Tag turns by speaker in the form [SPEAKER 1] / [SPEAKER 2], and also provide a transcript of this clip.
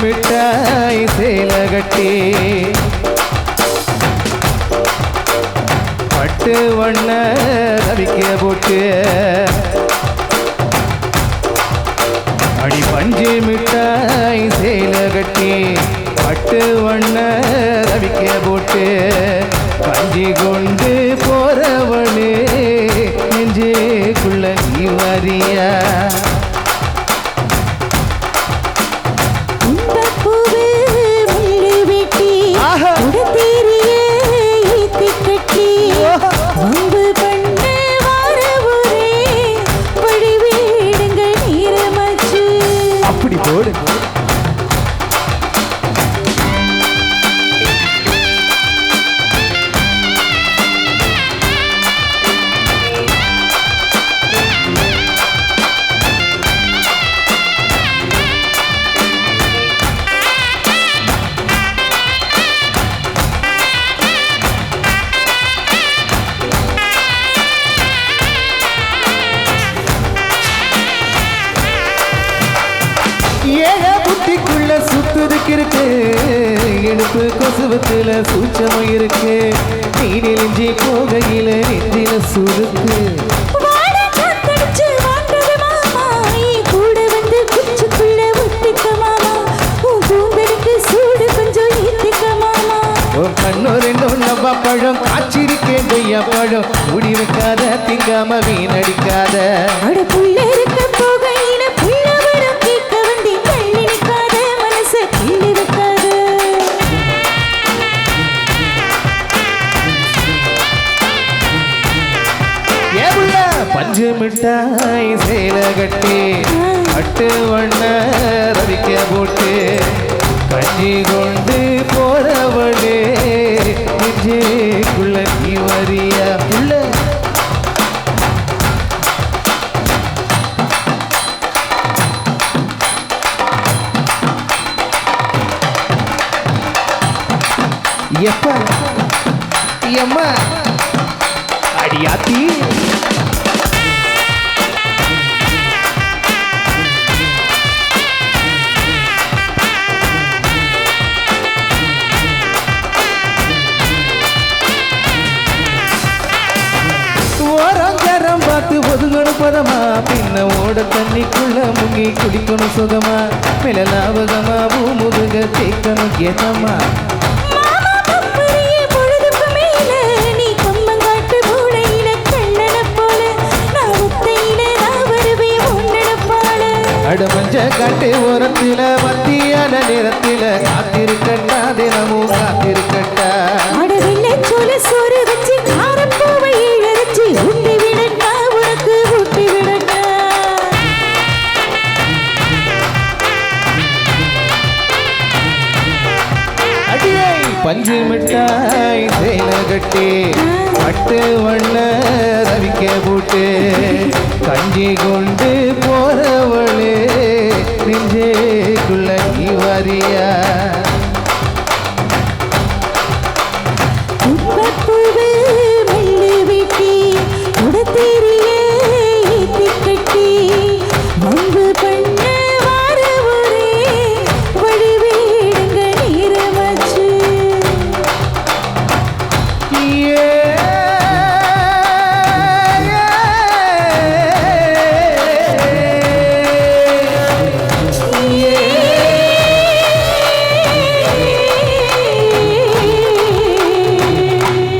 [SPEAKER 1] மிட்டாய் சேலை கட்டி பட்டு வண்ண ரவிக்க போட்டு அடி பஞ்சு மிட்டாய் சேலை கட்டி பட்டு வண்ண ரவிக்க போட்டு பஞ்சு கொண்டு போறவளே நெஞ்சுக்குள்ள நீ வரியா அப்படி போடு ஏழ புத்திக்குள்ள சுத்துதுக்கு இருக்கு இடுப்பு கொசுவத்துல சூச்சமும் இருக்கு நீ நெலிஞ்சி போகையில நெஞ்சில சுருக்கு கண்ணூர் நவ்வா பழம் காய்ச்சிருக்கேன் கொய்யா பழம் முடி வைக்காத திங்காம வீணடிக்காத பஞ்சு மிட்டாய் சேலை கட்டி பட்டு வண்ண ரவிக்க போட்டு கஞ்சி கொண்டு போறவளே நெஞ்சுக்குள்ள நீ வரியா உள்ள எப்ப எம்மா அடியாத்தி பார்த்து ஒதுங்கணும் பதமா பின்ன ஓட தண்ணிக்குள்ள முங்கி குடிக்கணும் சுகமா மேல லாபகமா பூமுதுக தேக்கணும் கேட்டமா அடமஞ்ச காட்டு ஓரத்தில மத்தியான நேரத்தில காத்திருக்கட்டா தினமும் காத்திருக்கட்டா சோறு வச்சு காரப்பூவை இழச்சி ஊட்டி விடட்டா உனக்கு ஊட்டி விடட்டா அடியை பஞ்சு மிட்டாய் சேலை கட்டி பட்டு வண்ண ரவிக்க போட்டு கஞ்சி கொண்டு போறவளே நெஞ்சுக்குள்ள நீ வரியா
[SPEAKER 2] மெல்லு வெட்டி உடத்தேரிய